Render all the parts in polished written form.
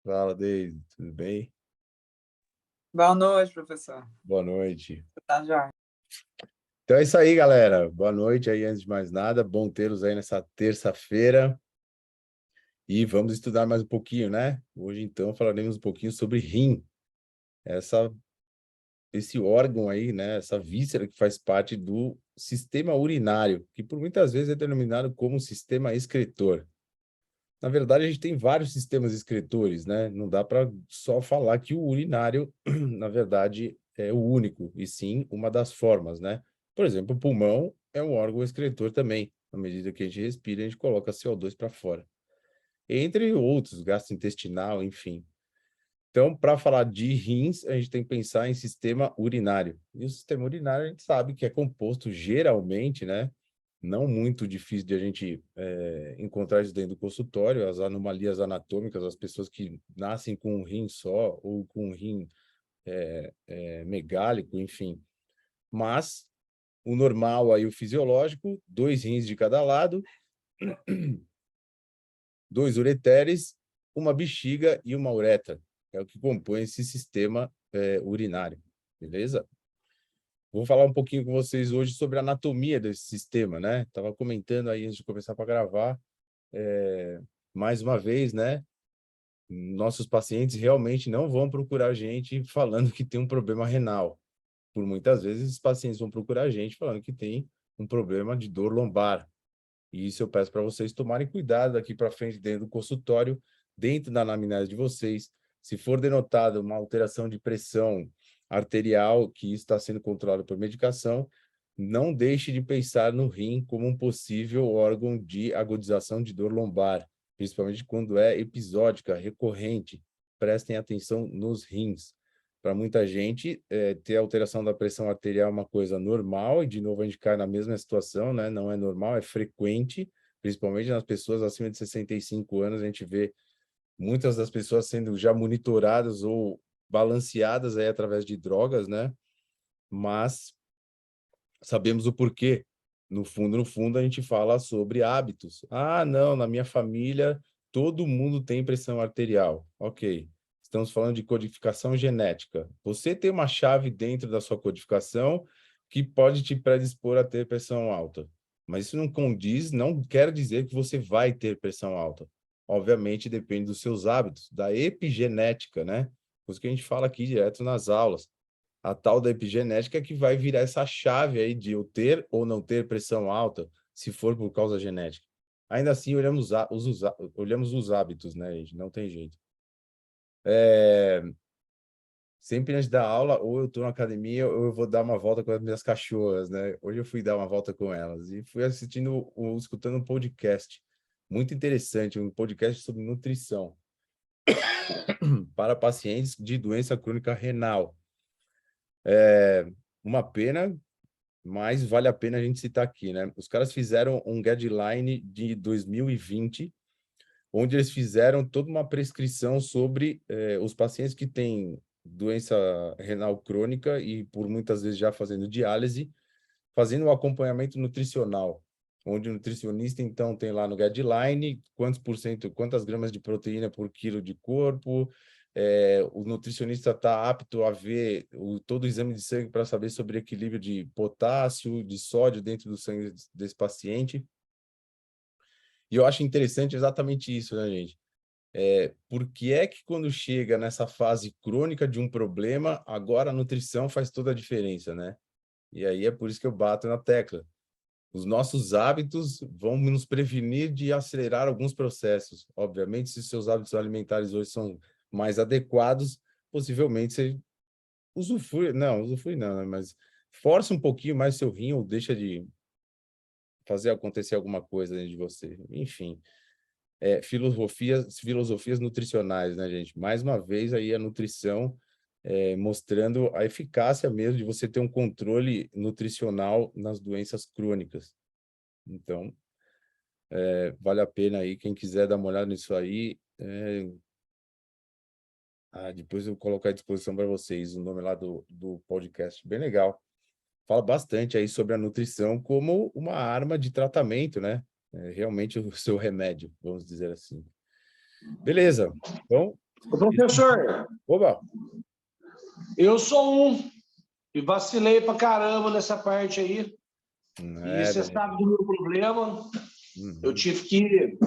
Fala, Deise, tudo bem? Boa noite, professor. Boa noite. Tá joia. Então é isso aí, galera. Boa noite aí, antes de mais nada. Bom tê-los aí nessa terça-feira. E vamos estudar mais um pouquinho, né? Hoje, então, falaremos um pouquinho sobre rim. Essa, esse órgão aí, né? Essa víscera que faz parte do sistema urinário, que por muitas vezes é denominado como sistema excretor. Na verdade, a gente tem vários sistemas excretores, né? Não dá para só falar que o urinário, na verdade, é o único, e sim uma das formas, né? Por exemplo, o pulmão é um órgão excretor também. À medida que a gente respira, a gente coloca CO2 para fora. Entre outros, gastrointestinal, enfim. Então, para falar de rins, a gente tem que pensar em sistema urinário. E o sistema urinário, a gente sabe que é composto geralmente, né? Não muito difícil de a gente encontrar isso dentro do consultório, as anomalias anatômicas, as pessoas que nascem com um rim só ou com um rim megálico, enfim. Mas o normal aí, o fisiológico, 2 rins de cada lado, 2 ureteres, uma bexiga e uma uretra. É o que compõe esse sistema urinário, beleza? Vou falar um pouquinho com vocês hoje sobre a anatomia desse sistema, né? Estava comentando aí antes de começar para gravar, mais uma vez, né? Nossos pacientes realmente não vão procurar a gente falando que tem um problema renal. Por muitas vezes, os pacientes vão procurar a gente falando que tem um problema de dor lombar. E isso eu peço para vocês tomarem cuidado daqui para frente dentro do consultório, dentro da anamnese de vocês. Se for denotada uma alteração de pressão arterial, que isso está sendo controlado por medicação, não deixe de pensar no rim como um possível órgão de agudização de dor lombar, principalmente quando é episódica, recorrente. Prestem atenção nos rins. Para muita gente, ter alteração da pressão arterial é uma coisa normal, e de novo a gente cai na mesma situação, né? Não é normal, é frequente, principalmente nas pessoas acima de 65 anos, a gente vê muitas das pessoas sendo já monitoradas ou balanceadas aí através de drogas, né? Mas sabemos o porquê. No fundo, a gente fala sobre hábitos. Ah, não, na minha família todo mundo tem pressão arterial. Ok. Estamos falando de codificação genética. Você tem uma chave dentro da sua codificação que pode te predispor a ter pressão alta. Mas isso não condiz, não quer dizer que você vai ter pressão alta. Obviamente, depende dos seus hábitos, da epigenética, né? Isso que a gente fala aqui direto nas aulas, a tal da epigenética que vai virar essa chave aí de eu ter ou não ter pressão alta, se for por causa genética. Ainda assim, olhamos os hábitos, né, gente? Não tem jeito. Sempre antes da aula, ou eu estou na academia, ou eu vou dar uma volta com as minhas cachorras, né? Hoje eu fui dar uma volta com elas e fui escutando um podcast muito interessante, um podcast sobre nutrição para pacientes de doença crônica renal. Uma pena, mas vale a pena a gente citar aqui, né? Os caras fizeram um guideline de 2020, onde eles fizeram toda uma prescrição sobre os pacientes que têm doença renal crônica e por muitas vezes já fazendo diálise, fazendo um acompanhamento nutricional, onde o nutricionista, então, tem lá no guideline quantos por cento, quantas gramas de proteína por quilo de corpo, o nutricionista está apto a ver todo o exame de sangue para saber sobre equilíbrio de potássio, de sódio dentro do sangue desse paciente. E eu acho interessante exatamente isso, né, gente? Por que é que quando chega nessa fase crônica de um problema, agora a nutrição faz toda a diferença, né? E aí é por isso que eu bato na tecla. Os nossos hábitos vão nos prevenir de acelerar alguns processos. Obviamente, se seus hábitos alimentares hoje são mais adequados, possivelmente você usufrui não, né? Mas força um pouquinho mais seu rim ou deixa de fazer acontecer alguma coisa dentro de você. Enfim, filosofias nutricionais, né, gente? Mais uma vez aí a nutrição mostrando a eficácia mesmo de você ter um controle nutricional nas doenças crônicas. Então, vale a pena aí, quem quiser dar uma olhada nisso aí. Depois eu vou colocar à disposição para vocês o nome lá do podcast, bem legal. Fala bastante aí sobre a nutrição como uma arma de tratamento, né? Realmente o seu remédio, vamos dizer assim. Beleza. Então, Ô, professor, Oba! eu sou um e vacilei pra caramba nessa parte aí. E você Daniel. sabe do meu problema. Eu Uhum. tive que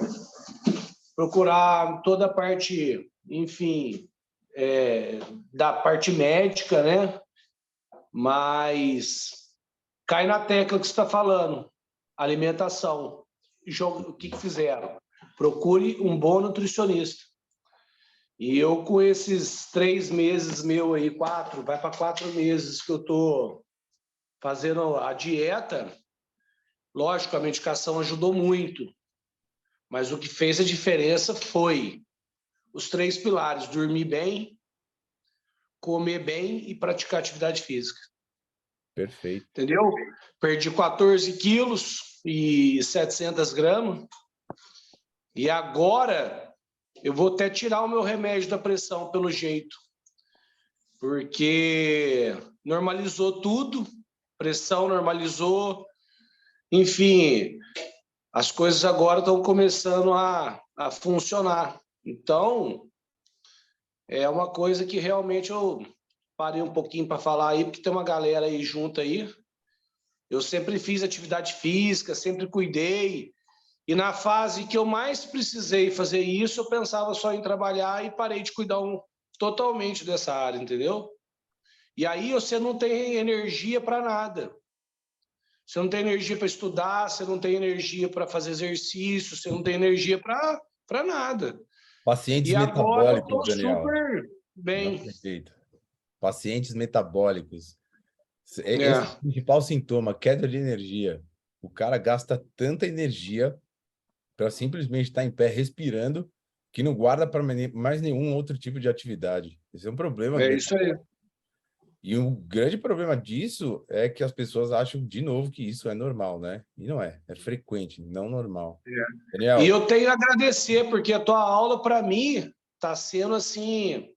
procurar toda a parte, enfim, da parte médica, né? Mas cai na tecla que você está falando. Alimentação. O que fizeram? Procure um bom nutricionista. E eu, com esses 3 meses meu aí, 4, vai para 4 meses que eu tô fazendo a dieta, lógico, a medicação ajudou muito, mas o que fez a diferença foi os 3 pilares: dormir bem, comer bem e praticar atividade física. Perfeito. Entendeu? Perdi 14 quilos e 700 gramas. E agora eu vou até tirar o meu remédio da pressão pelo jeito. Porque normalizou tudo, pressão normalizou. Enfim, as coisas agora estão começando a funcionar. Então, é uma coisa que realmente eu parei um pouquinho para falar aí, porque tem uma galera aí junto aí. Eu sempre fiz atividade física, sempre cuidei. E na fase que eu mais precisei fazer isso, eu pensava só em trabalhar e parei de cuidar totalmente dessa área, entendeu? E aí você não tem energia para nada. Você não tem energia para estudar, você não tem energia para fazer exercício, você não tem energia para nada. Pacientes E agora eu metabólicos, estou Daniel. super Não bem. tem jeito. Pacientes metabólicos. Esse é o É, principal sintoma, queda de energia. O cara gasta tanta energia para simplesmente estar em pé respirando que não guarda para mais nenhum outro tipo de atividade. Esse é um problema é grande. isso aí. E o grande problema disso é que as pessoas acham, de novo, que isso é normal, né? E não é. É frequente, não normal. E Daniel, eu tenho a agradecer, porque a tua aula, para mim, está sendo assim,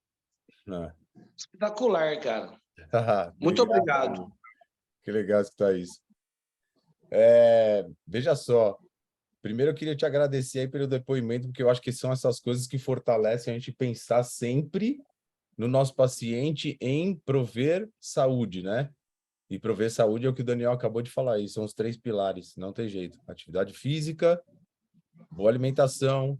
ah, espetacular, cara. Muito obrigado, obrigado. amigo. Que legal escutar isso. Veja só, primeiro eu queria te agradecer aí pelo depoimento, porque eu acho que são essas coisas que fortalecem a gente pensar sempre no nosso paciente em prover saúde, né? E prover saúde é o que o Daniel acabou de falar aí, são os 3 pilares, não tem jeito. Atividade física, boa alimentação,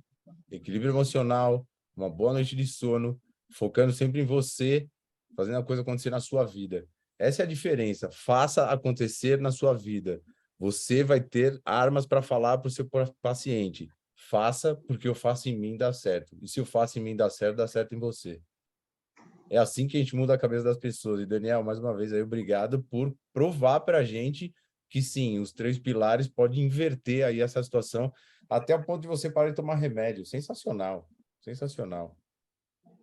equilíbrio emocional, uma boa noite de sono, focando sempre em você, fazendo a coisa acontecer na sua vida. Essa é a diferença. Faça acontecer na sua vida. Você vai ter armas para falar para o seu paciente. Faça porque eu faço em mim dá certo. E se eu faço em mim dá certo em você. É assim que a gente muda a cabeça das pessoas. E, Daniel, mais uma vez, aí, obrigado por provar para a gente que, sim, os 3 pilares podem inverter aí essa situação até o ponto de você parar de tomar remédio. Sensacional. Sensacional.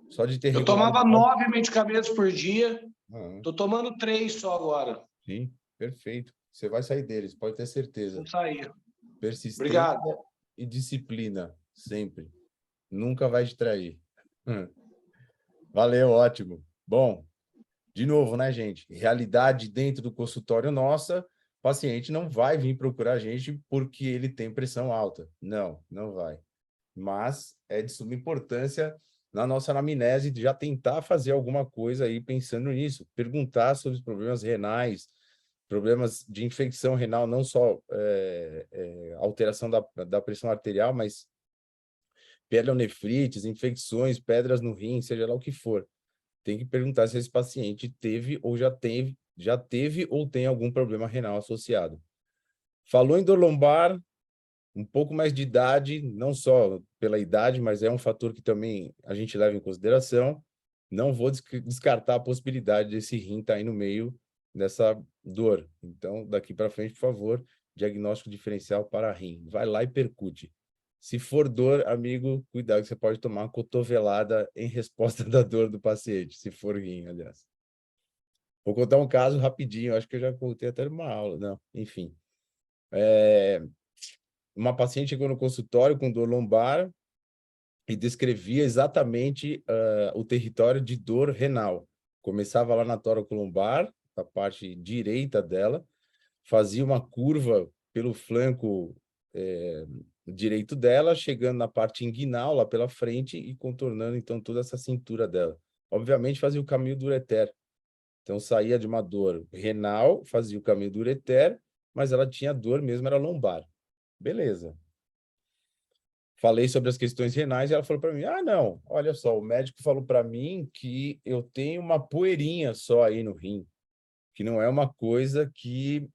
Só de ter Eu tomava regularidade. 9 medicamentos por dia, Ah, estou tomando 3 só agora. sim, perfeito. Você vai sair deles, pode ter Vou certeza. sair. Persistência Obrigado. e disciplina, sempre. Nunca vai te trair. Valeu, ótimo. Bom, de novo, né, gente? Realidade dentro do consultório nossa, o paciente não vai vir procurar a gente porque ele tem pressão alta. Não, não vai. Mas é de suma importância na nossa anamnese de já tentar fazer alguma coisa aí pensando nisso, perguntar sobre os problemas renais, problemas de infecção renal, não só alteração da pressão arterial, mas pielonefrites, infecções, pedras no rim, seja lá o que for. Tem que perguntar se esse paciente teve ou já teve ou tem algum problema renal associado. Falou em dor lombar, um pouco mais de idade, não só pela idade, mas é um fator que também a gente leva em consideração. Não vou descartar a possibilidade desse rim estar aí no meio dessa dor. Então, daqui para frente, por favor, diagnóstico diferencial para rim. Vai lá e percute. Se for dor, amigo, cuidado que você pode tomar uma cotovelada em resposta da dor do paciente, se for rim, aliás. Vou contar um caso rapidinho, acho que eu já contei até numa aula, não, enfim. Uma paciente chegou no consultório com dor lombar e descrevia exatamente o território de dor renal. Começava lá na toracolombar, a parte direita dela, fazia uma curva pelo flanco direito dela, chegando na parte inguinal, lá pela frente, e contornando, então, toda essa cintura dela. Obviamente, fazia o caminho do ureter. Então, saía de uma dor renal, fazia o caminho do ureter, mas ela tinha dor mesmo, era lombar. Beleza. Falei sobre as questões renais e ela falou para mim, não, olha só, o médico falou para mim que eu tenho uma poeirinha só aí no rim, que não é uma coisa que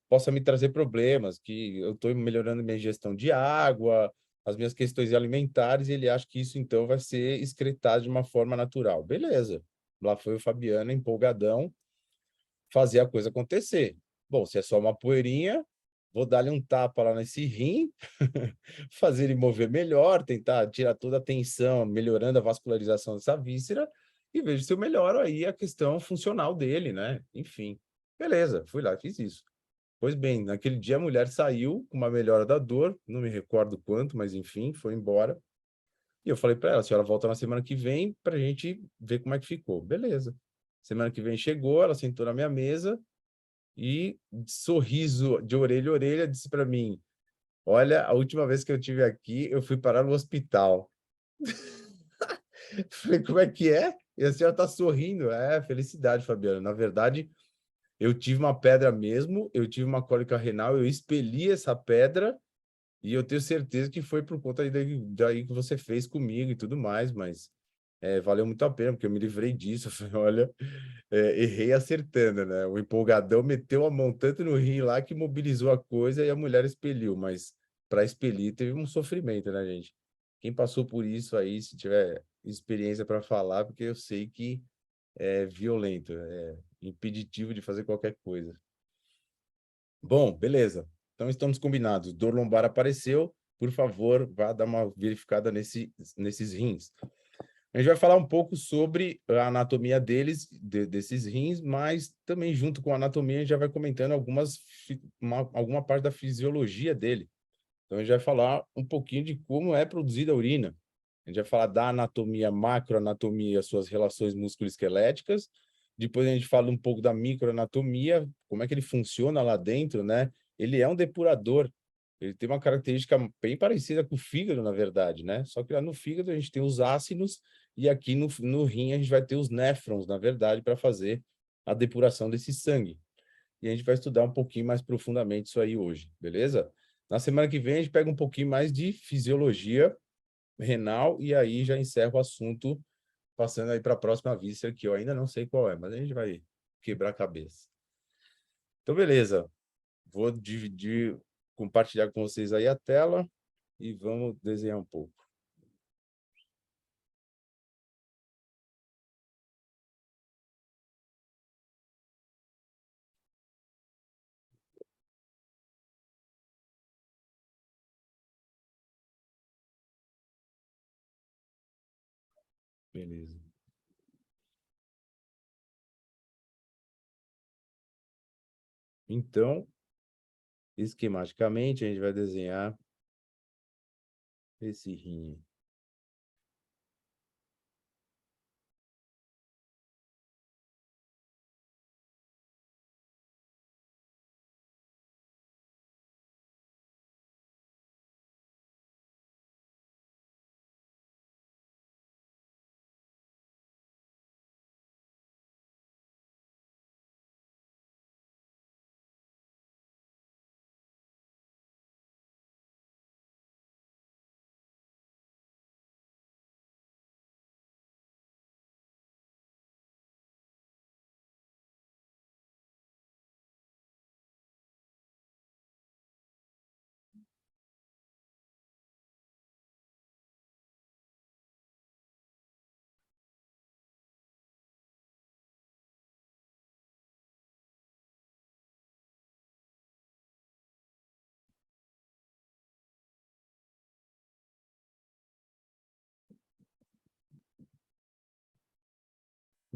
possa me trazer problemas, que eu estou melhorando minha ingestão de água, as minhas questões alimentares, e ele acha que isso, então, vai ser excretado de uma forma natural. Beleza. Lá foi o Fabiano, empolgadão, fazer a coisa acontecer. Bom, se é só uma poeirinha, vou dar-lhe um tapa lá nesse rim, fazer ele mover melhor, tentar tirar toda a tensão, melhorando a vascularização dessa víscera, e vejo se eu melhoro aí a questão funcional dele, né? Enfim, beleza, fui lá e fiz isso. Pois bem, naquele dia a mulher saiu com uma melhora da dor, não me recordo quanto, mas enfim, foi embora. E eu falei para ela, a senhora volta na semana que vem para a gente ver como é que ficou. Beleza. Semana que vem chegou, ela sentou na minha mesa e, sorriso de orelha a orelha, disse para mim, olha, a última vez que eu estive aqui, eu fui parar no hospital. Falei, como é que é? E a senhora está sorrindo. É, felicidade, Fabiana. Na verdade, eu tive uma pedra mesmo, eu tive uma cólica renal, eu expeli essa pedra e eu tenho certeza que foi por conta daí que você fez comigo e tudo mais, mas valeu muito a pena, porque eu me livrei disso. Eu falei, olha, errei acertando, né? O empolgadão meteu a mão tanto no rim lá que mobilizou a coisa e a mulher expeliu, mas para expelir teve um sofrimento, né, gente? Quem passou por isso aí, se tiver experiência para falar, porque eu sei que é violento, é impeditivo de fazer qualquer coisa. Bom, beleza. Então estamos combinados. Dor lombar apareceu, por favor, vá dar uma verificada nesses rins. A gente vai falar um pouco sobre a anatomia desses rins, mas também junto com a anatomia a gente já vai comentando alguma parte da fisiologia dele. Então a gente vai falar um pouquinho de como é produzida a urina. A gente vai falar da anatomia, macroanatomia, suas relações musculoesqueléticas. Depois a gente fala um pouco da microanatomia, como é que ele funciona lá dentro, né? Ele é um depurador. Ele tem uma característica bem parecida com o fígado, na verdade, né? Só que lá no fígado a gente tem os ácidos e aqui no rim a gente vai ter os néfrons, na verdade, para fazer a depuração desse sangue. E a gente vai estudar um pouquinho mais profundamente isso aí hoje, beleza? Na semana que vem a gente pega um pouquinho mais de fisiologia renal e aí já encerra o assunto, passando aí para a próxima víscera, que eu ainda não sei qual é, mas a gente vai quebrar a cabeça. Então, beleza. Vou compartilhar com vocês aí a tela e vamos desenhar um pouco. Beleza. Então, esquematicamente, a gente vai desenhar esse rim.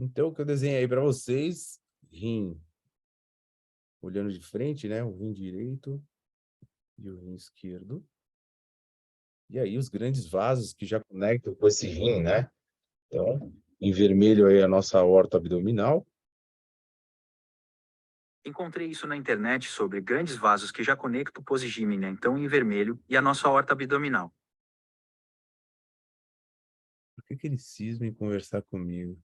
Então, o que eu desenhei aí para vocês, rim, olhando de frente, né? O rim direito e o rim esquerdo. E aí os grandes vasos que já conectam com esse rim, né? Então, em vermelho aí a nossa aorta abdominal. Encontrei isso na internet sobre grandes vasos que já conectam o posigímena, então em vermelho, e a nossa aorta abdominal. Por que eles cismam em conversar comigo?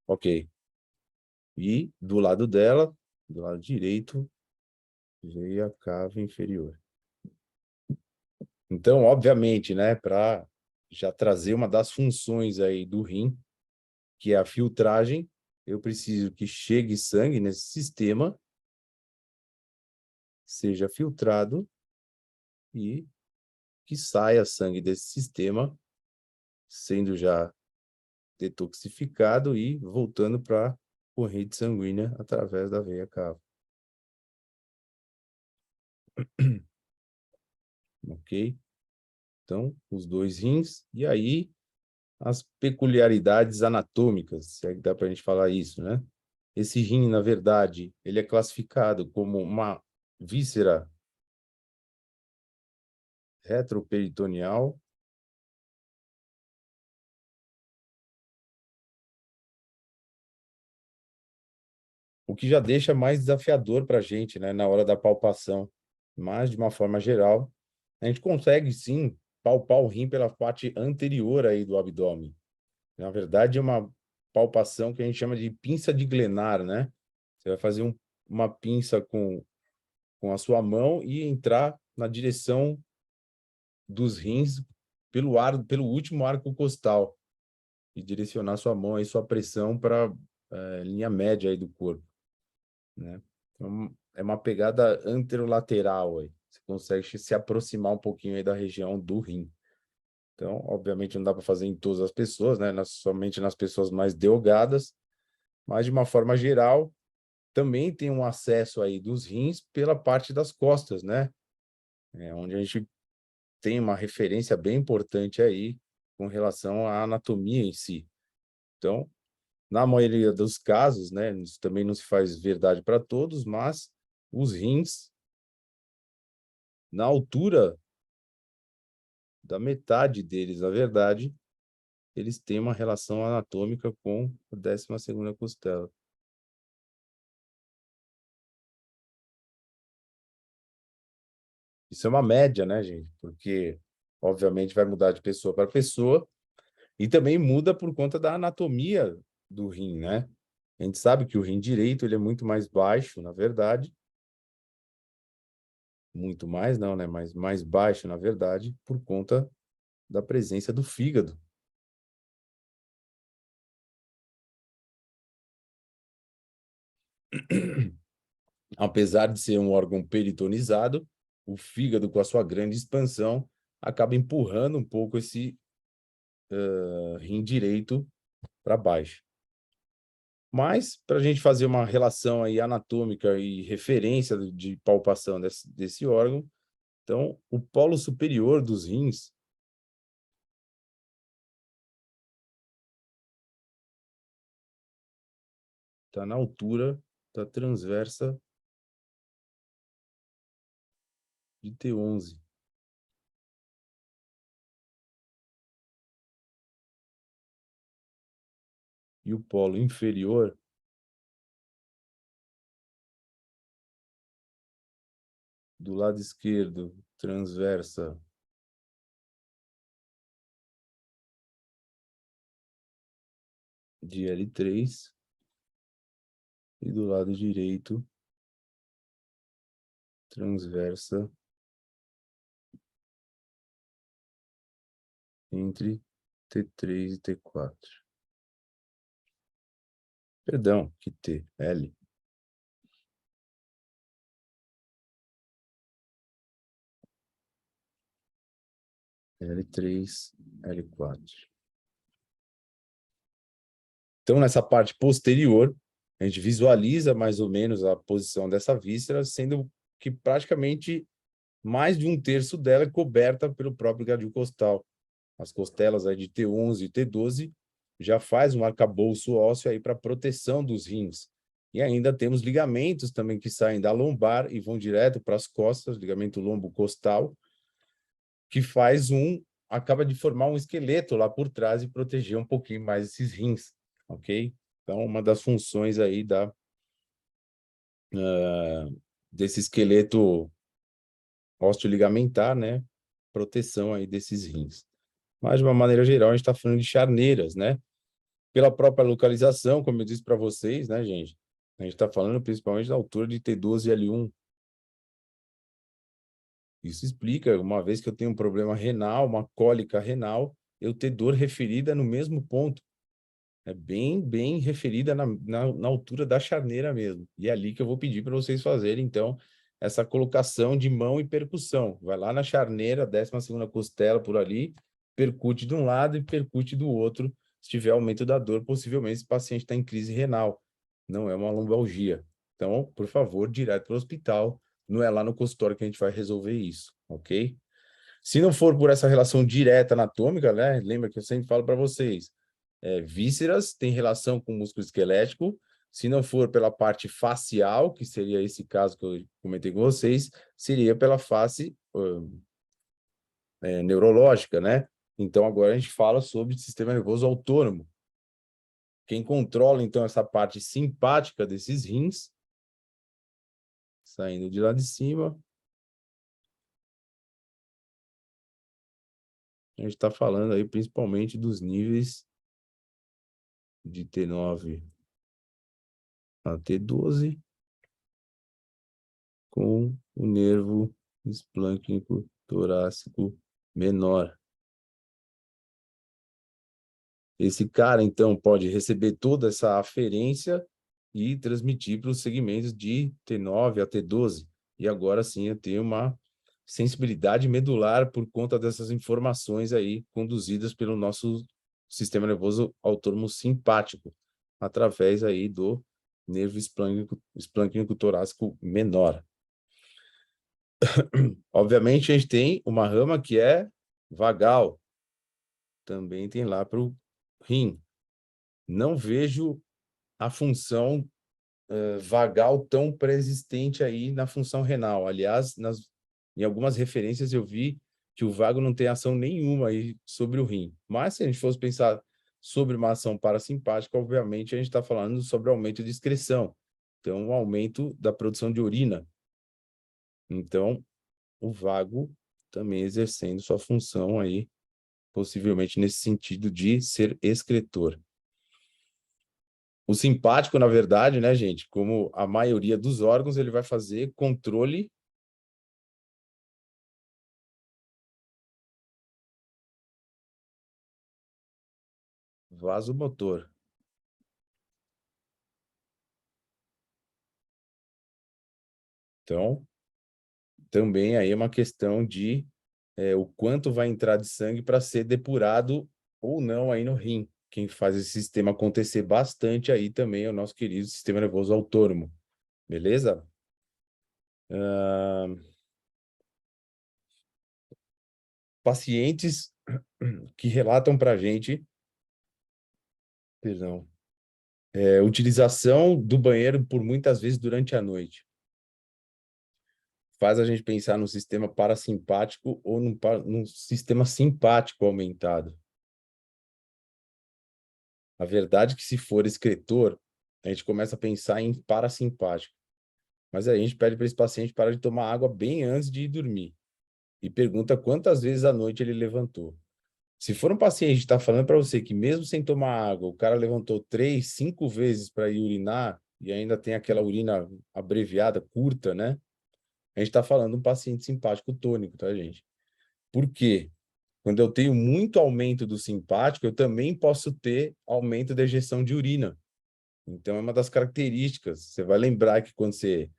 Ok. E do lado dela, do lado direito, veio a cava inferior. Então, obviamente, né, para já trazer uma das funções aí do rim, que é a filtragem, eu preciso que chegue sangue nesse sistema, seja filtrado e que saia sangue desse sistema, sendo já detoxificado e voltando para a corrente sanguínea através da veia cava. Ok? Então, os dois rins, e aí as peculiaridades anatômicas, se é que dá para a gente falar isso, né? Esse rim, na verdade, ele é classificado como uma víscera retroperitoneal, o que já deixa mais desafiador para a gente, né, na hora da palpação. Mas, de uma forma geral, a gente consegue, sim, palpar o rim pela parte anterior aí do abdômen. Na verdade, é uma palpação que a gente chama de pinça de Glennar, né? Você vai fazer uma pinça com a sua mão e entrar na direção dos rins pelo último arco costal e direcionar sua mão aí, sua pressão para linha média aí do corpo, né? Então, é uma pegada anterolateral aí. Você consegue se aproximar um pouquinho aí da região do rim. Então, obviamente, não dá para fazer em todas as pessoas, né? Somente nas pessoas mais delgadas, mas de uma forma geral, também tem um acesso aí dos rins pela parte das costas, né? Onde a gente tem uma referência bem importante aí com relação à anatomia em si. Então, na maioria dos casos, né, isso também não se faz verdade para todos, mas os rins, na altura da metade deles, na verdade, eles têm uma relação anatômica com a 12ª costela. Isso é uma média, né, gente? Porque, obviamente, vai mudar de pessoa para pessoa e também muda por conta da anatomia do rim, né? A gente sabe que o rim direito ele é muito mais baixo, na verdade. Muito mais não, né? Mas mais baixo, na verdade, por conta da presença do fígado. Apesar de ser um órgão peritonizado, o fígado, com a sua grande expansão, acaba empurrando um pouco esse rim direito para baixo. Mas, para a gente fazer uma relação aí anatômica e referência de palpação desse órgão, então, o polo superior dos rins está na altura da transversa de T11. E o polo inferior do lado esquerdo, transversa de L3, e do lado direito, transversa entre T3 e T4. Perdão, que T? L. L3, L4. Então, nessa parte posterior, a gente visualiza mais ou menos a posição dessa víscera, sendo que praticamente mais de 1/3 dela é coberta pelo próprio gradil costal. As costelas aí de T11 e T12 já faz um arcabouço ósseo aí para proteção dos rins. E ainda temos ligamentos também que saem da lombar e vão direto para as costas, ligamento lombo costal, que faz um acaba de formar um esqueleto lá por trás e proteger um pouquinho mais esses rins, ok? Então, uma das funções aí desse esqueleto osteoligamentar, né? Proteção aí desses rins. Mas, de uma maneira geral, a gente está falando de charneiras, né? Pela própria localização, como eu disse para vocês, né, gente? A gente está falando principalmente da altura de T12 e L1. Isso explica, uma vez que eu tenho um problema renal, uma cólica renal, eu ter dor referida no mesmo ponto. É bem referida na altura da charneira mesmo. E é ali que eu vou pedir para vocês fazerem, então, essa colocação de mão e percussão. Vai lá na charneira, 12ª costela por ali, percute de um lado e percute do outro. Se tiver aumento da dor, possivelmente esse paciente está em crise renal. Não é uma lombalgia. Então, por favor, direto para o hospital. Não é lá no consultório que a gente vai resolver isso, ok? Se não for por essa relação direta anatômica, né? Lembra que eu sempre falo para vocês, vísceras tem relação com o músculo esquelético. Se não for pela parte facial, que seria esse caso que eu comentei com vocês, seria pela face neurológica, né? Então, agora a gente fala sobre sistema nervoso autônomo. Quem controla, então, essa parte simpática desses rins, saindo de lá de cima, a gente está falando aí principalmente dos níveis de T9 a T12 com o nervo esplâncnico torácico menor. Esse cara, então, pode receber toda essa aferência e transmitir para os segmentos de T9 a T12. E agora sim eu tenho uma sensibilidade medular por conta dessas informações aí conduzidas pelo nosso sistema nervoso autônomo simpático, através aí do nervo esplâncnico torácico menor. Obviamente, a gente tem uma rama que é vagal. Também tem lá para o rim. Não vejo a função vagal tão preexistente aí na função renal. Aliás, em algumas referências eu vi que o vago não tem ação nenhuma aí sobre o rim. Mas se a gente fosse pensar sobre uma ação parasimpática, obviamente a gente está falando sobre aumento de excreção. Então, um aumento da produção de urina. Então, o vago também exercendo sua função aí, possivelmente nesse sentido de ser excretor. O simpático, na verdade, né, gente, como a maioria dos órgãos, ele vai fazer controle vasomotor. Então, também aí é uma questão de o quanto vai entrar de sangue para ser depurado ou não aí no rim. Quem faz esse sistema acontecer bastante aí também é o nosso querido sistema nervoso autônomo. Beleza? Pacientes que relatam para a gente, perdão, utilização do banheiro por muitas vezes durante a noite. Faz a gente pensar no sistema parasimpático ou num sistema simpático aumentado. A verdade é que se for excretor, a gente começa a pensar em parasimpático. Mas aí a gente pede para esse paciente parar de tomar água bem antes de ir dormir. E pergunta quantas vezes à noite ele levantou. Se for um paciente que está falando para você que mesmo sem tomar água, o cara levantou 3, 5 vezes para ir urinar e ainda tem aquela urina abreviada, curta, né? A gente está falando de um paciente simpático tônico, tá, gente? Por quê? Quando eu tenho muito aumento do simpático, eu também posso ter aumento da ejeção de urina. Então, é uma das características. Você vai lembrar que quando você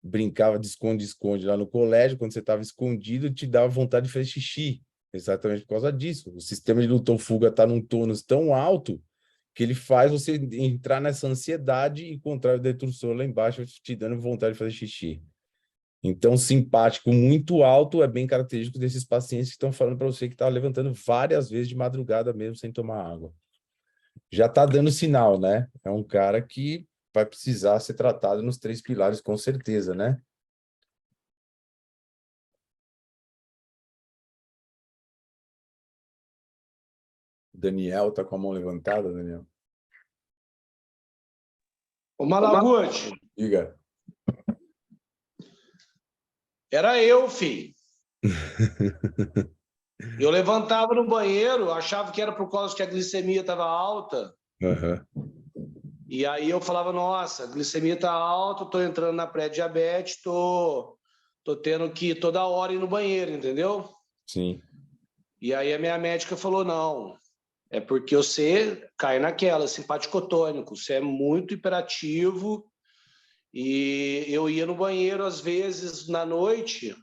brincava de esconde-esconde lá no colégio, quando você estava escondido, te dava vontade de fazer xixi. Exatamente por causa disso. O sistema de luta-fuga está num tônus tão alto que ele faz você entrar nessa ansiedade e encontrar o detrusor lá embaixo te dando vontade de fazer xixi. Então, simpático muito alto é bem característico desses pacientes que estão falando para você que está levantando várias vezes de madrugada mesmo sem tomar água. Já está dando sinal, né? É um cara que vai precisar ser tratado nos 3 pilares, com certeza, né? Daniel tá com a mão levantada, Daniel. Ô, Malaguti, Diga. era eu, filho. Eu levantava no banheiro, achava que era por causa que a glicemia estava alta. Aham. E aí eu falava, nossa, a glicemia está alta, estou entrando na pré-diabetes, tô tendo que ir toda hora ir no banheiro, entendeu? Sim. E aí a minha médica falou, não, é porque você cai naquela, simpaticotônico, você é muito hiperativo. E eu ia no banheiro às vezes na noite,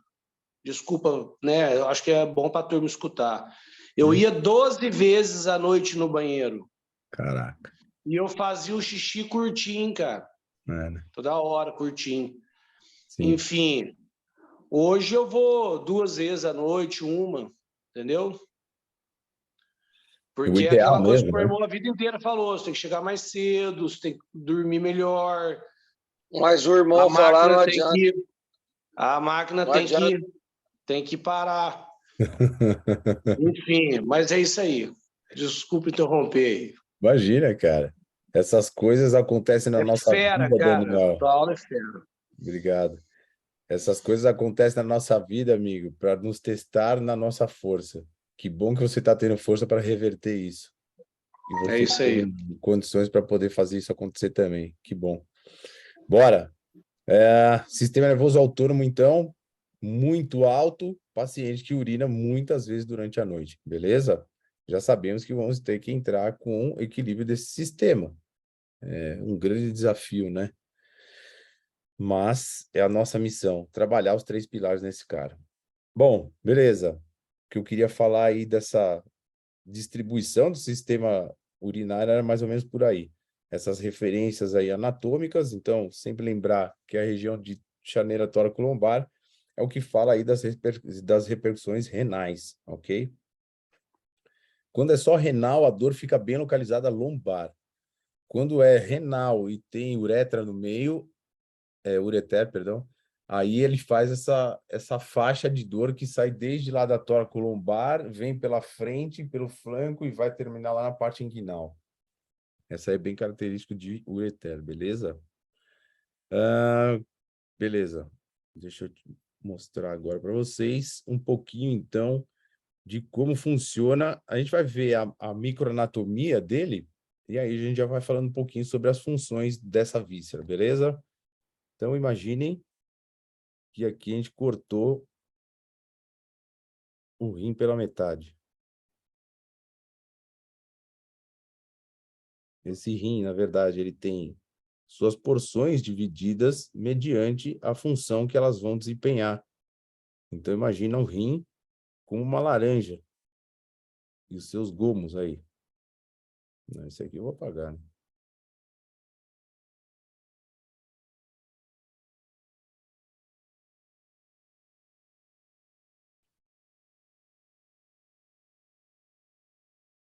desculpa, né? Eu acho que é bom para a turma escutar. Eu ia 12 vezes à noite no banheiro. Caraca. E eu fazia o xixi curtinho, cara. É, né? Toda hora, curtinho. Sim. Enfim, hoje eu vou 2 vezes à noite, uma, entendeu? O Porque é ideal aquela coisa que mesmo, o meu né? irmão a vida inteira falou: você tem que chegar mais cedo, você tem que dormir melhor. Mas o irmão falar não adianta. A máquina Não tem adianta. que parar. Enfim, mas é isso aí. Desculpa interromper aí. Imagina, cara. Essas coisas acontecem na É nossa fera, vida, cara. Daniel. Tua aula é fera. Obrigado. Essas coisas acontecem na nossa vida, amigo, para nos testar na nossa força. Que bom que você está tendo força para reverter isso. E É você isso aí. tem condições para poder fazer isso acontecer também. Que bom. Bora. Sistema nervoso autônomo, então, muito alto, paciente que urina muitas vezes durante a noite, beleza? Já sabemos que vamos ter que entrar com o equilíbrio desse sistema. É um grande desafio, né? Mas é a nossa missão, trabalhar os 3 pilares nesse cara. Bom, beleza. O que eu queria falar aí dessa distribuição do sistema urinário era mais ou menos por aí. Essas referências aí anatômicas, então, sempre lembrar que a região de chaneira tóraco-lombar é o que fala aí das repercussões renais, ok? Quando é só renal, a dor fica bem localizada lombar. Quando é renal e tem uretra no meio, ureter, perdão, aí ele faz essa faixa de dor que sai desde lá da tóraco-lombar, vem pela frente, pelo flanco e vai terminar lá na parte inguinal. Essa é bem característica de ureter, beleza? Beleza. Deixa eu mostrar agora para vocês um pouquinho, então, de como funciona. A gente vai ver a microanatomia dele, e aí a gente já vai falando um pouquinho sobre as funções dessa víscera, beleza? Então, imaginem que aqui a gente cortou o rim pela metade. Esse rim, na verdade, ele tem suas porções divididas mediante a função que elas vão desempenhar. Então, imagina um rim com uma laranja e os seus gomos aí. Não, esse aqui eu vou apagar, né?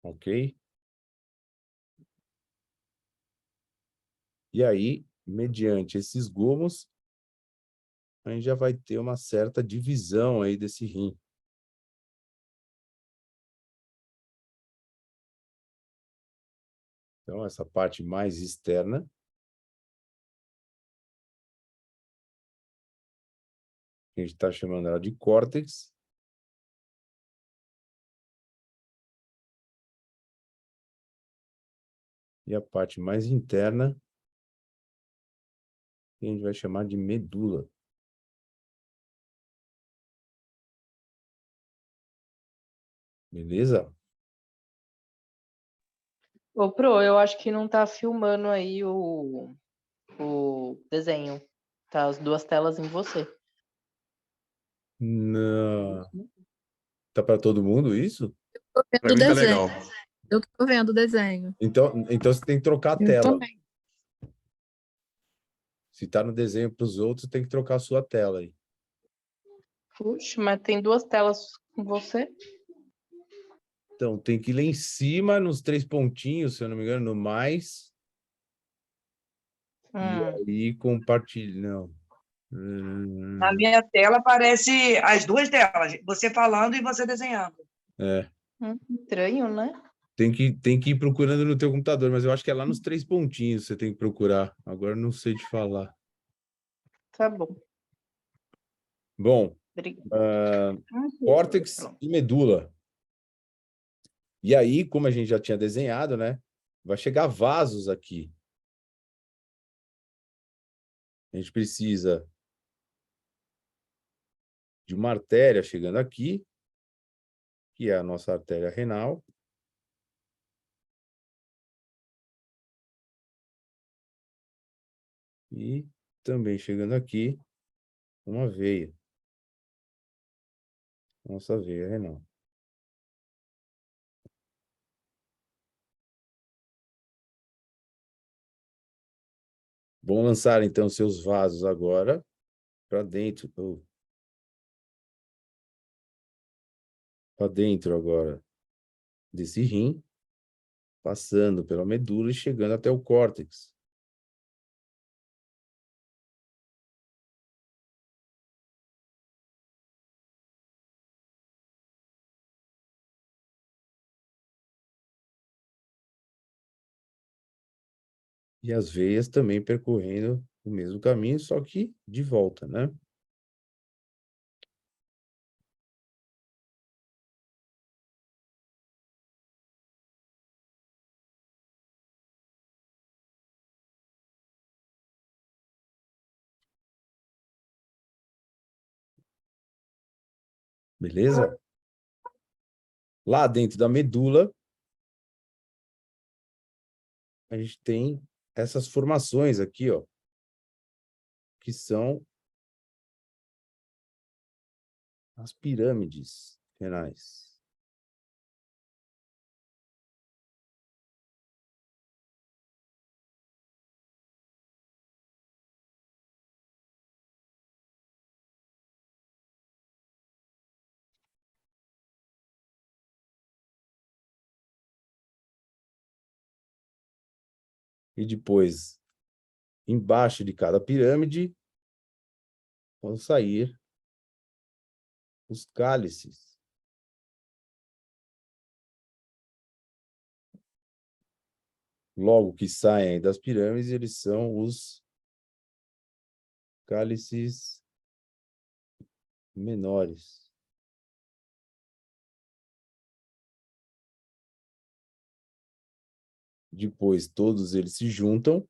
Ok? E aí, mediante esses gomos, a gente já vai ter uma certa divisão aí desse rim. Então, essa parte mais externa, a gente está chamando ela de córtex. E a parte mais interna, que a gente vai chamar de medula. Beleza? Ô, Pro, eu acho que não tá filmando aí o desenho. Tá as 2 telas em você. Não. Tá para todo mundo isso? Tô Pra vendo o mim tá desenho. legal. Eu tô vendo o desenho. Então você tem que trocar a Eu tela. também. Se tá no desenho para os outros, tem que trocar a sua tela aí. Puxa, mas tem 2 telas com você? Então, tem que ir lá em cima, nos 3 pontinhos, se eu não me engano, no mais. E aí compartilha. Não. Na minha tela aparece as 2 telas, você falando e você desenhando. É. Estranho, né? Tem que ir procurando no teu computador, mas eu acho que é lá nos 3 pontinhos você tem que procurar. Agora não sei te falar. Tá bom. Bom, Obrigada. córtex e medula. E aí, como a gente já tinha desenhado, né? Vai chegar vasos aqui. A gente precisa de uma artéria chegando aqui, que é a nossa artéria renal. E também chegando aqui, uma veia. Nossa veia renal. Vão lançar, então, seus vasos agora para dentro. Para dentro agora desse rim, passando pela medula e chegando até o córtex. E as veias também percorrendo o mesmo caminho, só que de volta, né? Beleza? Lá dentro da medula, a gente tem essas formações aqui, ó, que são as pirâmides renais. E depois, embaixo de cada pirâmide, vão sair os cálices. Logo que saem das pirâmides, eles são os cálices menores. Depois, todos eles se juntam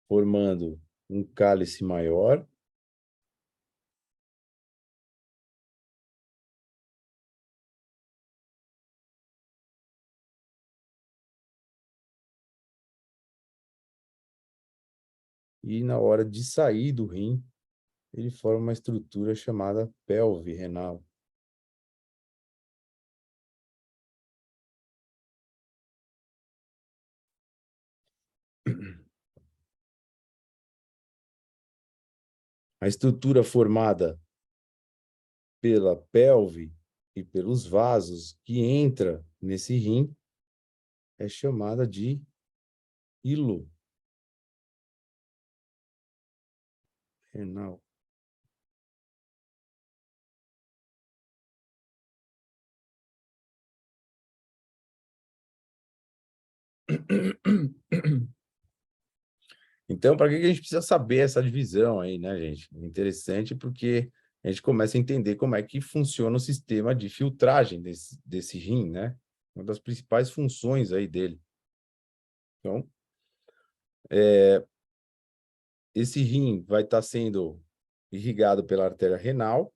formando um cálice maior. E na hora de sair do rim, ele forma uma estrutura chamada pelve renal. A estrutura formada pela pelve e pelos vasos que entra nesse rim é chamada de hilo renal. Então, para que a gente precisa saber essa divisão aí, né, gente? É interessante porque a gente começa a entender como é que funciona o sistema de filtragem desse rim, né? Uma das principais funções aí dele. Então, esse rim vai estar sendo irrigado pela artéria renal,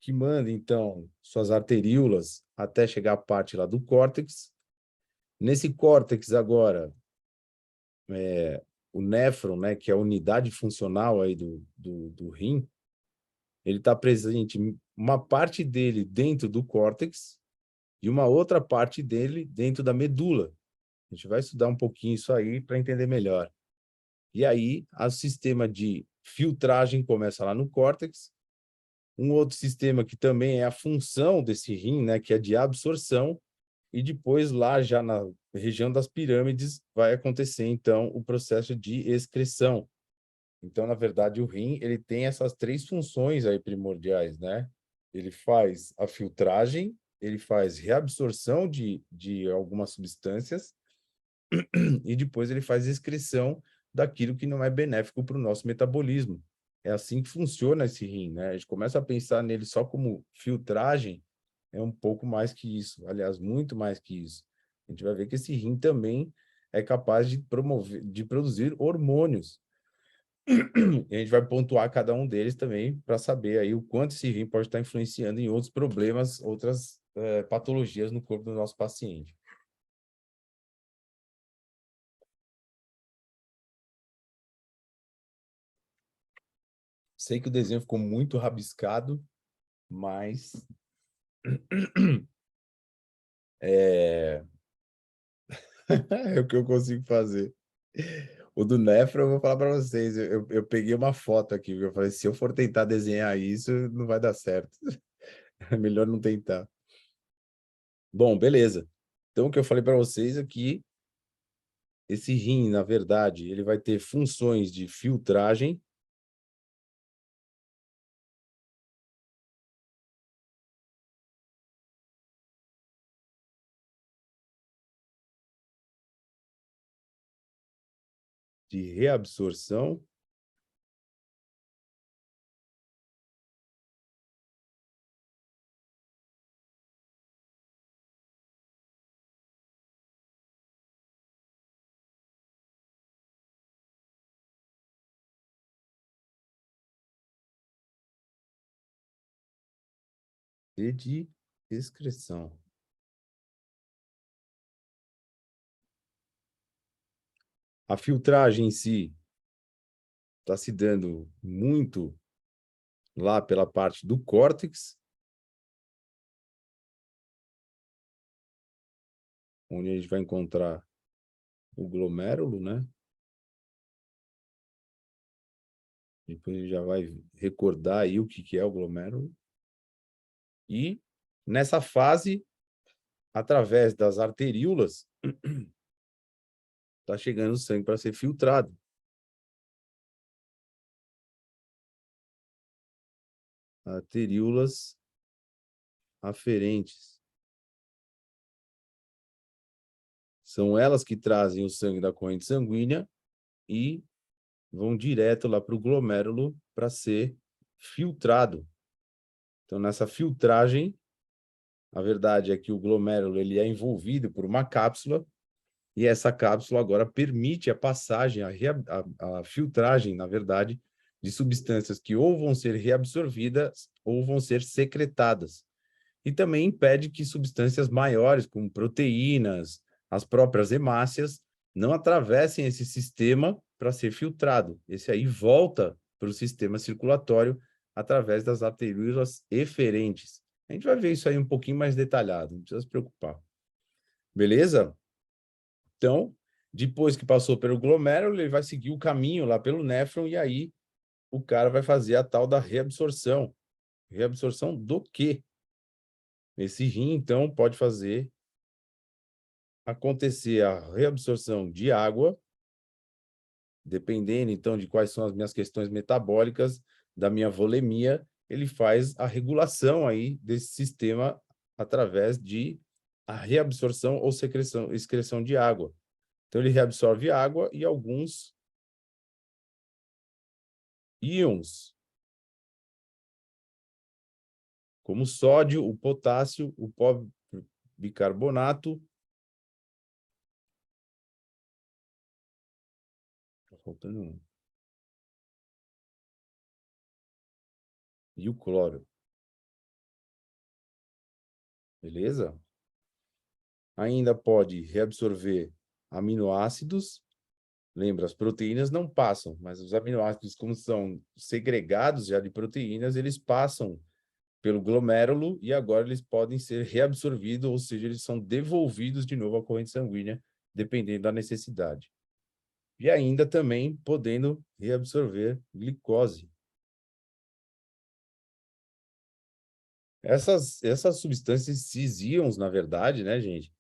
que manda, então, suas arteríolas até chegar à parte lá do córtex. Nesse córtex, agora, o néfron, né, que é a unidade funcional aí do rim, ele está presente, uma parte dele dentro do córtex e uma outra parte dele dentro da medula. A gente vai estudar um pouquinho isso aí para entender melhor. E aí, o sistema de filtragem começa lá no córtex. Um outro sistema que também é a função desse rim, né, que é de absorção, e depois lá já na região das pirâmides vai acontecer, então, o processo de excreção. Então, na verdade, o rim, ele tem essas 3 funções aí primordiais, né? Ele faz a filtragem, ele faz reabsorção de algumas substâncias e depois ele faz excreção daquilo que não é benéfico para o nosso metabolismo. É assim que funciona esse rim, né? A gente começa a pensar nele só como filtragem, é um pouco mais que isso, aliás, muito mais que isso. A gente vai ver que esse rim também é capaz de produzir hormônios. E a gente vai pontuar cada um deles também para saber aí o quanto esse rim pode estar influenciando em outros problemas, outras patologias no corpo do nosso paciente. Sei que o desenho ficou muito rabiscado, mas é o que eu consigo fazer. O do Nefro, eu vou falar para vocês. Eu peguei uma foto aqui, eu falei, se eu for tentar desenhar isso, não vai dar certo. É melhor não tentar. Bom, beleza. Então, o que eu falei para vocês aqui, esse rim, na verdade, ele vai ter funções de filtragem, de reabsorção, e de excreção. A filtragem em si está se dando muito lá pela parte do córtex, onde a gente vai encontrar o glomérulo, né? Depois a gente já vai recordar aí o que é o glomérulo. E nessa fase, através das arteríolas, está chegando o sangue para ser filtrado. Arteríolas aferentes. São elas que trazem o sangue da corrente sanguínea e vão direto lá para o glomérulo para ser filtrado. Então, nessa filtragem, a verdade é que o glomérulo ele é envolvido por uma cápsula e essa cápsula agora permite a passagem, a filtragem, na verdade, de substâncias que ou vão ser reabsorvidas ou vão ser secretadas. E também impede que substâncias maiores, como proteínas, as próprias hemácias, não atravessem esse sistema para ser filtrado. Esse aí volta para o sistema circulatório através das arteríolas eferentes. A gente vai ver isso aí um pouquinho mais detalhado, não precisa se preocupar. Beleza? Então, depois que passou pelo glomérulo, ele vai seguir o caminho lá pelo néfron e aí o cara vai fazer a tal da reabsorção. Reabsorção do quê? Esse rim, então, pode fazer acontecer a reabsorção de água, dependendo, então, de quais são as minhas questões metabólicas, da minha volemia, ele faz a regulação aí desse sistema através de a reabsorção ou excreção de água. Então, ele reabsorve água e alguns íons, como o sódio, o potássio, o pó bicarbonato. Tá faltando um. E o cloro. Beleza? Ainda pode reabsorver aminoácidos. Lembra, as proteínas não passam, mas os aminoácidos, como são segregados já de proteínas, eles passam pelo glomérulo e agora eles podem ser reabsorvidos, ou seja, eles são devolvidos de novo à corrente sanguínea, dependendo da necessidade. E ainda também podendo reabsorver glicose. Essas substâncias, esses íons, na verdade, né, gente?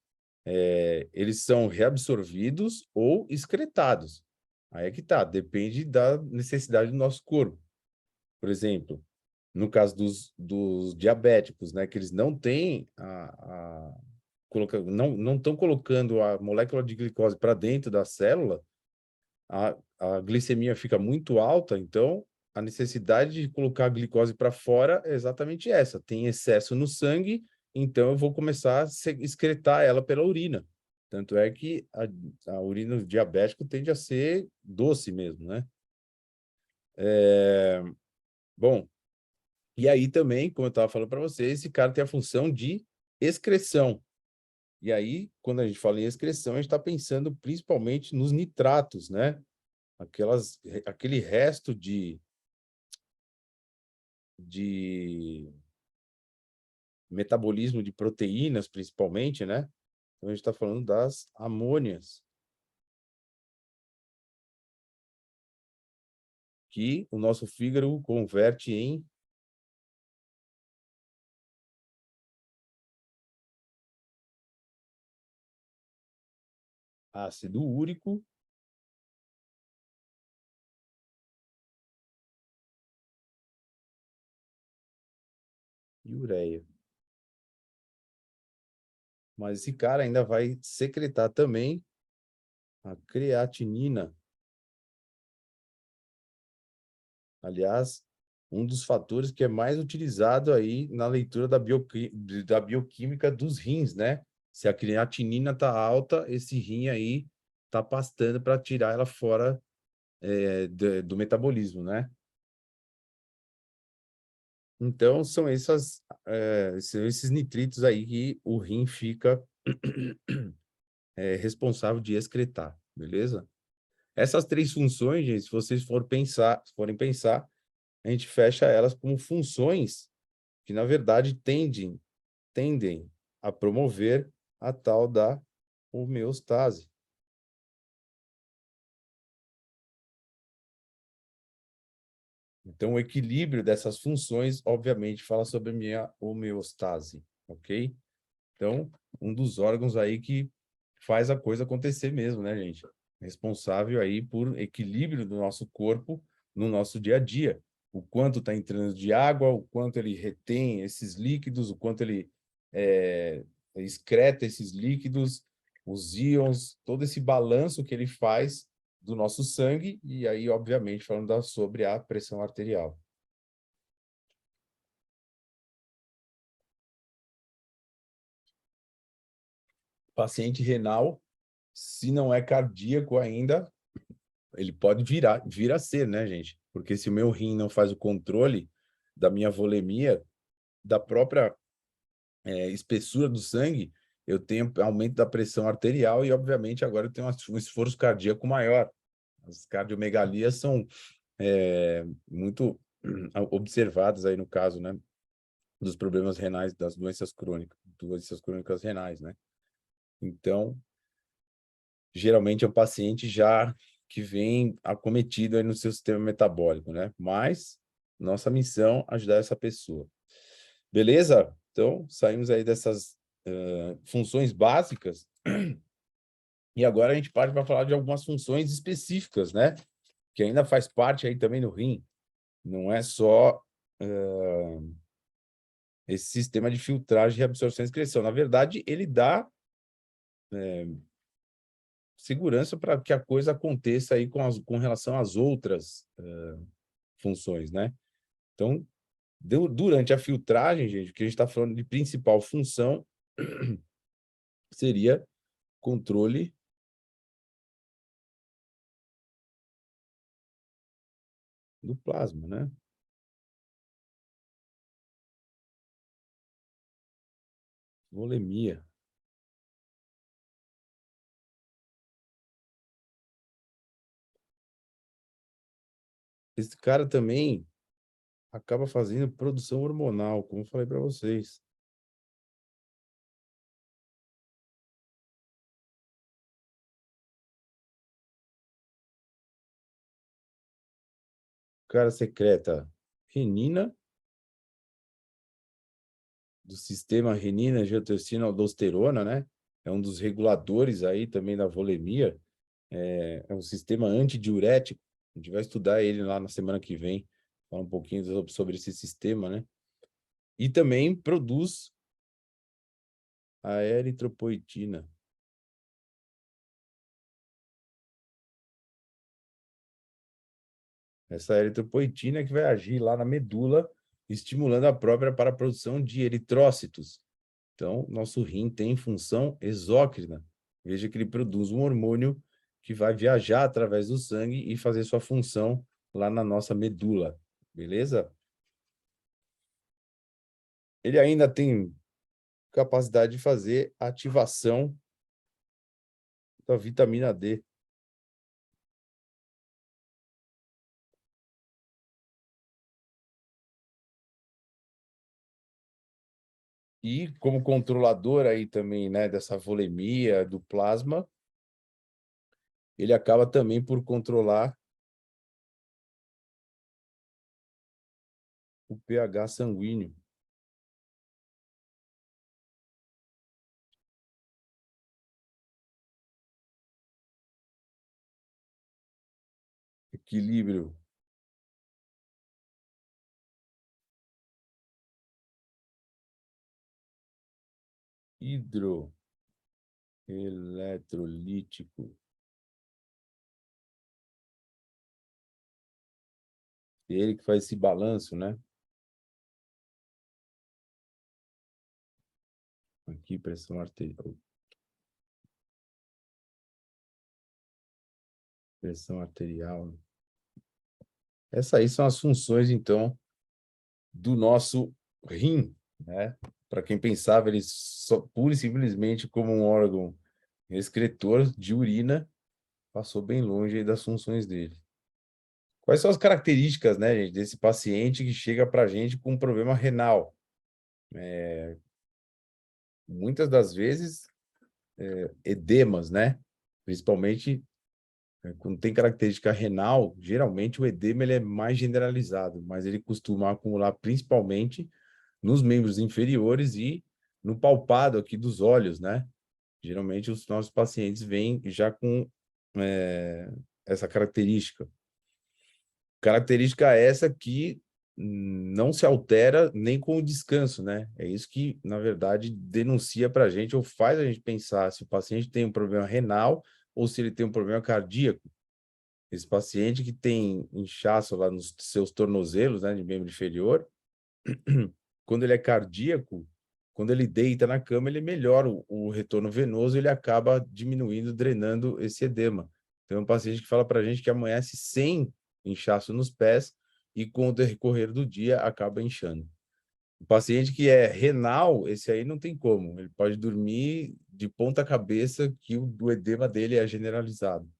Eles são reabsorvidos ou excretados. Aí é que tá, depende da necessidade do nosso corpo. Por exemplo, no caso dos diabéticos, né, que eles não têm não estão colocando a molécula de glicose para dentro da célula, a glicemia fica muito alta, então a necessidade de colocar a glicose para fora é exatamente essa. Tem excesso no sangue, então eu vou começar a excretar ela pela urina. Tanto é que a urina do diabético tende a ser doce mesmo, né? Bom, e aí também, como eu estava falando para você, esse cara tem a função de excreção. E aí, quando a gente fala em excreção, a gente está pensando principalmente nos nitratos, né? Aquele resto de metabolismo de proteínas, principalmente, né? Então, a gente está falando das amônias, que o nosso fígado converte em ácido úrico e ureia. Mas esse cara ainda vai secretar também a creatinina. Aliás, um dos fatores que é mais utilizado aí na leitura da bioquímica dos rins, né? Se a creatinina está alta, esse rim aí está pastando para tirar ela fora do metabolismo, né? Então, são esses nitritos aí que o rim fica responsável de excretar, beleza? Essas três funções, gente, se vocês forem pensar, a gente fecha elas como funções que, na verdade, tendem a promover a tal da homeostase. Então, o equilíbrio dessas funções, obviamente, fala sobre a minha homeostase, ok? Então, um dos órgãos aí que faz a coisa acontecer mesmo, né, gente? Responsável aí por equilíbrio do nosso corpo no nosso dia a dia. O quanto está entrando de água, o quanto ele retém esses líquidos, o quanto ele excreta esses líquidos, os íons, todo esse balanço que ele faz do nosso sangue, e aí, obviamente, falando sobre a pressão arterial. Paciente renal, se não é cardíaco ainda, ele pode vir a ser, né, gente? Porque se o meu rim não faz o controle da minha volemia, da própria espessura do sangue, eu tenho aumento da pressão arterial e, obviamente, agora eu tenho um esforço cardíaco maior. As cardiomegalias são muito observadas aí no caso, né, dos problemas renais, das doenças crônicas renais, né? Então, geralmente é um paciente já que vem acometido aí no seu sistema metabólico, né? Mas nossa missão é ajudar essa pessoa. Beleza? Então, saímos aí dessas funções básicas e agora a gente parte para falar de algumas funções específicas, né? Que ainda faz parte aí também do rim. Não é só esse sistema de filtragem, reabsorção e excreção. Na verdade, ele dá segurança para que a coisa aconteça aí com relação às outras funções, né? Então, durante a filtragem, gente, o que a gente está falando de principal função seria controle do plasma, né? Volemia. Esse cara também acaba fazendo produção hormonal, como eu falei para vocês. O cara secreta renina, do sistema renina, angiotensina, aldosterona, né? É um dos reguladores aí também da volemia. é um sistema antidiurético. A gente vai estudar ele lá na semana que vem, falar um pouquinho sobre esse sistema, né? E também produz a eritropoetina. Essa eritropoetina é que vai agir lá na medula, estimulando a própria para a produção de eritrócitos. Então, nosso rim tem função exócrina. Veja que ele produz um hormônio que vai viajar através do sangue e fazer sua função lá na nossa medula. Beleza? Ele ainda tem capacidade de fazer ativação da vitamina D. E como controlador aí também, né, dessa volemia do plasma, ele acaba também por controlar o pH sanguíneo. Equilíbrio hidroeletrolítico. Ele que faz esse balanço, né? Aqui, pressão arterial. Pressão arterial. Essas aí são as funções, então, do nosso rim, né? Para quem pensava ele só pura e simplesmente como um órgão excretor de urina, passou bem longe aí das funções dele. Quais são as características, né, gente, desse paciente que chega para a gente com um problema renal? Muitas das vezes, edemas, né? Principalmente quando tem característica renal, geralmente o edema ele é mais generalizado, mas ele costuma acumular principalmente nos membros inferiores e no palpado aqui dos olhos, né? Geralmente os nossos pacientes vêm já com essa característica. Característica essa que não se altera nem com o descanso, né? É isso que, na verdade, denuncia para a gente ou faz a gente pensar se o paciente tem um problema renal ou se ele tem um problema cardíaco. Esse paciente que tem inchaço lá nos seus tornozelos, né, de membro inferior, quando ele é cardíaco, quando ele deita na cama, ele melhora o retorno venoso, ele acaba diminuindo, drenando esse edema. Então, é um paciente que fala para a gente que amanhece sem inchaço nos pés e com o decorrer do dia acaba inchando. O paciente que é renal, esse aí não tem como. Ele pode dormir de ponta cabeça que o edema dele é generalizado.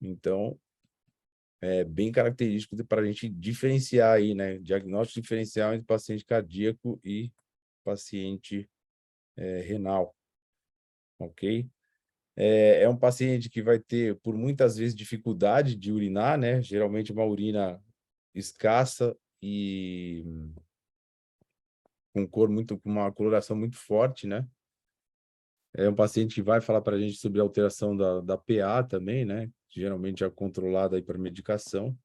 Então, é bem característico para a gente diferenciar aí, né? Diagnóstico diferencial entre paciente cardíaco e paciente renal, ok? É um paciente que vai ter, por muitas vezes, dificuldade de urinar, né? Geralmente uma urina escassa e com uma coloração muito forte, né? É um paciente que vai falar para a gente sobre a alteração da PA também, né? Geralmente é controlada aí por medicação.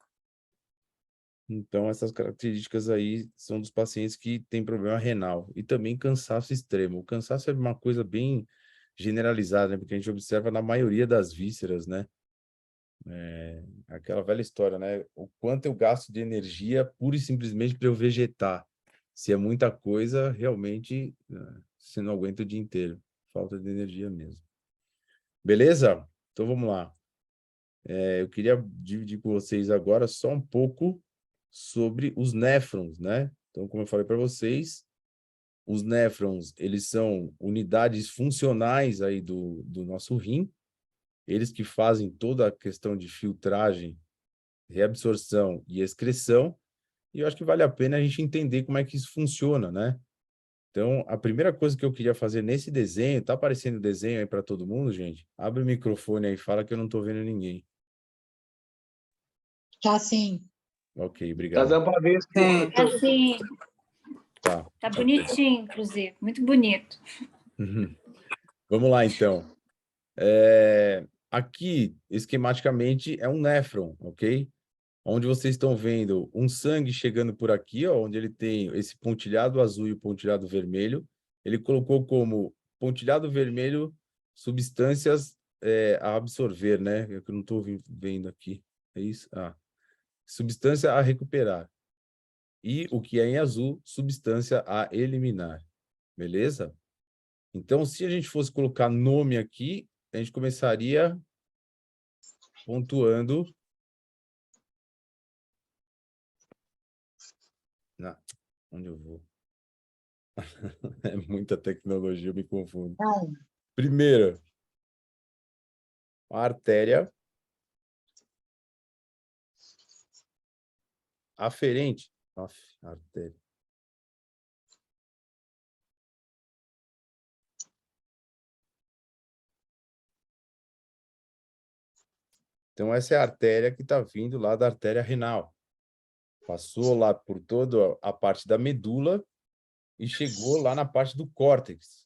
Então, essas características aí são dos pacientes que têm problema renal. E também cansaço extremo. O cansaço é uma coisa bem generalizada, né? Porque a gente observa na maioria das vísceras, né? Aquela velha história, né? O quanto eu gasto de energia pura e simplesmente para eu vegetar. Se é muita coisa, realmente, você não aguenta o dia inteiro. Falta de energia mesmo. Beleza? Então, vamos lá. Eu queria dividir com vocês agora só um pouco sobre os néfrons, né? Então, como eu falei para vocês, os néfrons, eles são unidades funcionais aí do nosso rim, eles que fazem toda a questão de filtragem, reabsorção e excreção, e eu acho que vale a pena a gente entender como é que isso funciona, né? Então, a primeira coisa que eu queria fazer nesse desenho, tá aparecendo o desenho aí para todo mundo, gente? Abre o microfone aí e fala que eu não estou vendo ninguém. Tá sim. Ok, Tá obrigado. dando para ver. Sim. Assim, Tá. tá bonitinho, inclusive. Muito bonito. Vamos lá, então. Aqui, esquematicamente, é um néfron, ok? Onde vocês estão vendo um sangue chegando por aqui, ó, onde ele tem esse pontilhado azul e o pontilhado vermelho. Ele colocou como pontilhado vermelho substâncias a absorver, né? Eu não estou vendo aqui. É isso? Ah. Substância a recuperar. E o que é em azul, substância a eliminar. Beleza? Então, se a gente fosse colocar nome aqui, a gente começaria pontuando. Não, onde eu vou? É muita tecnologia, eu me confundo. Primeiro, a artéria aferente. Artéria. Então, essa é a artéria que está vindo lá da artéria renal. Passou lá por toda a parte da medula e chegou lá na parte do córtex.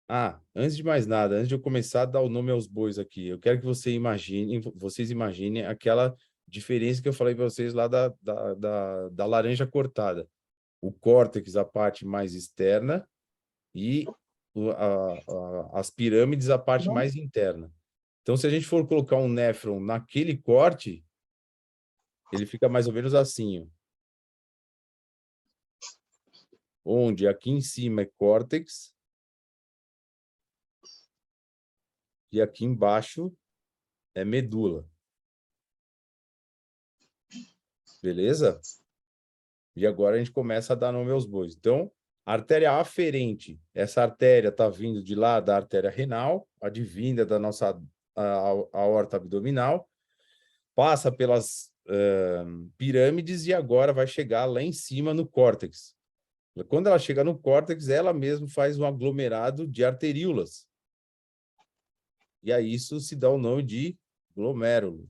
Ah, antes de mais nada, antes de eu começar a dar o nome aos bois aqui, eu quero que vocês imaginem aquela diferença que eu falei para vocês lá da laranja cortada. O córtex, a parte mais externa, e as pirâmides, a parte mais interna. Então, se a gente for colocar um néfron naquele corte, ele fica mais ou menos assim, ó. Onde aqui em cima é córtex e aqui embaixo é medula. Beleza? E agora a gente começa a dar nome aos bois. Então, a artéria aferente, essa artéria está vindo de lá da artéria renal, advinda da nossa aorta abdominal, passa pelas pirâmides e agora vai chegar lá em cima no córtex. Quando ela chega no córtex, ela mesma faz um aglomerado de arteríolas. E a isso se dá o nome de glomérulo.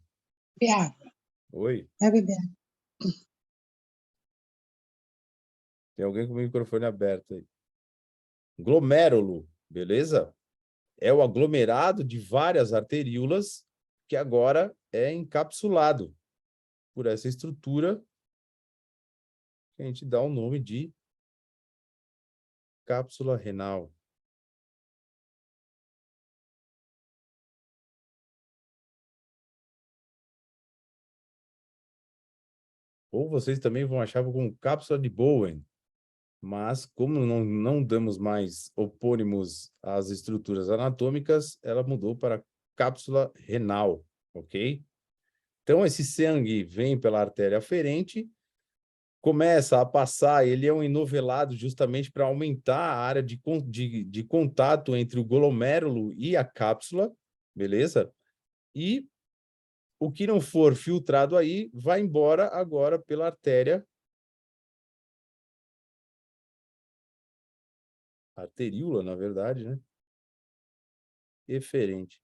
Oi? Vai beber. Tem alguém com o microfone aberto aí. Glomérulo, beleza? É o aglomerado de várias arteríolas que agora é encapsulado por essa estrutura que a gente dá o nome de cápsula renal. Ou vocês também vão achar como cápsula de Bowen. Mas, como não damos mais opônimos às estruturas anatômicas, ela mudou para cápsula renal, ok? Então, esse sangue vem pela artéria aferente, começa a passar, ele é um enovelado justamente para aumentar a área de contato entre o glomérulo e a cápsula, beleza? E o que não for filtrado aí, vai embora agora pela artéria arteríola, na verdade, né? Eferente.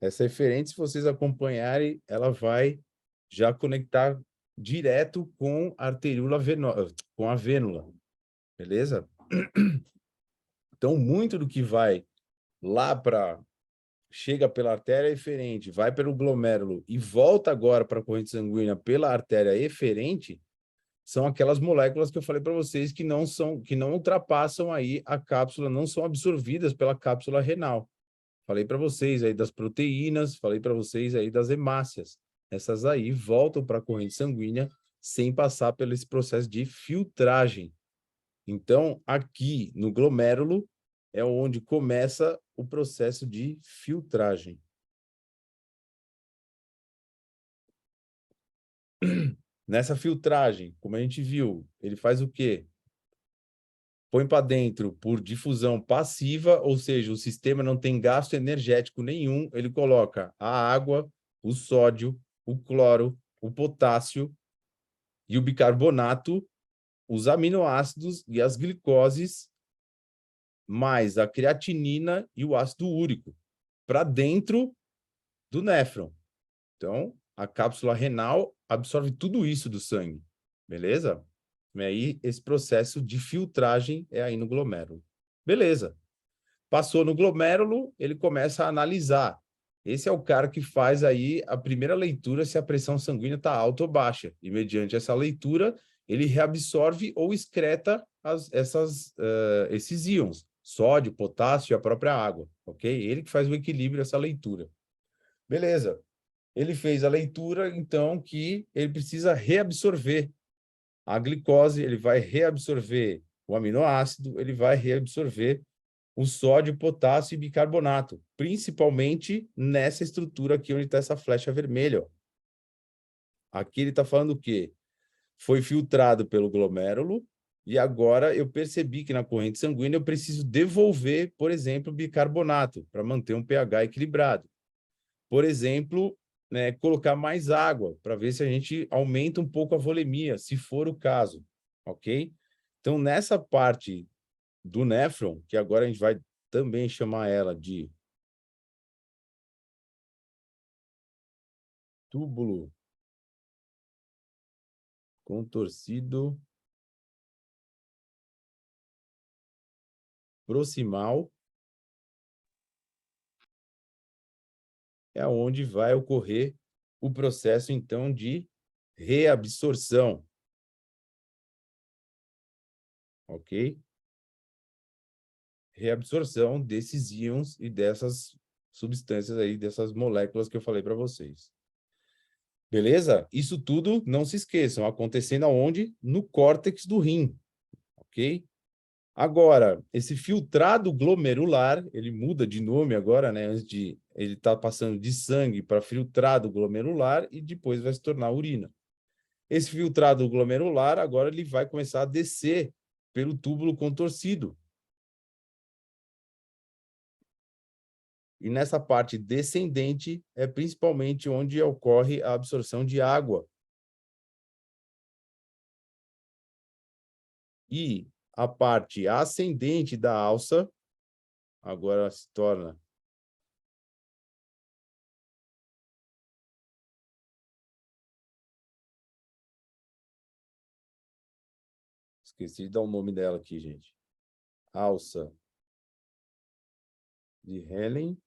Essa eferente, se vocês acompanharem, ela vai já conectar direto com a arteríola com a vênula, beleza? Então, muito do que vai lá para... chega pela artéria eferente, vai pelo glomérulo e volta agora para a corrente sanguínea pela artéria eferente, são aquelas moléculas que eu falei para vocês que não ultrapassam aí a cápsula, não são absorvidas pela cápsula renal. Falei para vocês aí das proteínas, falei para vocês aí das hemácias. Essas aí voltam para a corrente sanguínea sem passar pelo esse processo de filtragem. Então, aqui no glomérulo é onde começa o processo de filtragem. Nessa filtragem, como a gente viu, ele faz o quê? Põe para dentro por difusão passiva, ou seja, o sistema não tem gasto energético nenhum, ele coloca a água, o sódio, o cloro, o potássio e o bicarbonato os aminoácidos e as glicoses, mais a creatinina e o ácido úrico, para dentro do néfron. Então, a cápsula renal absorve tudo isso do sangue, beleza? E aí, esse processo de filtragem é aí no glomérulo. Beleza. Passou no glomérulo, ele começa a analisar. Esse é o cara que faz aí a primeira leitura se a pressão sanguínea está alta ou baixa. E mediante essa leitura, ele reabsorve ou excreta esses íons, sódio, potássio e a própria água, ok? Ele que faz o equilíbrio, essa leitura. Beleza. Ele fez a leitura, então, que ele precisa reabsorver a glicose, ele vai reabsorver o aminoácido, ele vai reabsorver o sódio, potássio e bicarbonato, principalmente nessa estrutura aqui onde está essa flecha vermelha. Ó. Aqui ele está falando o quê? Foi filtrado pelo glomérulo e agora eu percebi que na corrente sanguínea eu preciso devolver, por exemplo, bicarbonato para manter um pH equilibrado. Por exemplo, né, colocar mais água para ver se a gente aumenta um pouco a volemia, se for o caso, ok? Então, nessa parte do néfron, que agora a gente vai também chamar ela de túbulo contorcido proximal, é onde vai ocorrer o processo, então, de reabsorção. Ok? Reabsorção desses íons e dessas substâncias aí, dessas moléculas que eu falei para vocês. Beleza? Isso tudo, não se esqueçam, acontecendo aonde? No córtex do rim. Ok? Agora, esse filtrado glomerular, ele muda de nome agora, né? Antes de ele tá passando de sangue para filtrado glomerular e depois vai se tornar urina. Esse filtrado glomerular, agora ele vai começar a descer pelo túbulo contorcido. E nessa parte descendente é principalmente onde ocorre a absorção de água. E a parte ascendente da alça agora se torna esqueci de dar o nome dela aqui, gente. Alça de Helen.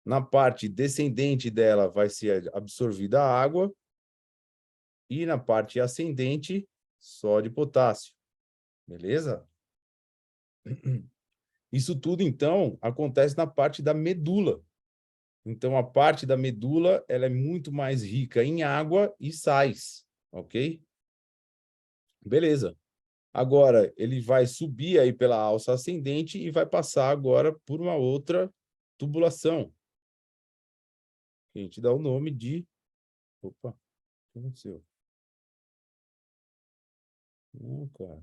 Na parte descendente dela vai ser absorvida a água e na parte ascendente, sódio e potássio. Beleza? Isso tudo, então, acontece na parte da medula. Então, a parte da medula ela é muito mais rica em água e sais, ok? Beleza. Agora, ele vai subir aí pela alça ascendente e vai passar agora por uma outra tubulação. A gente dá o nome de... Opa, o que aconteceu? Não, cara.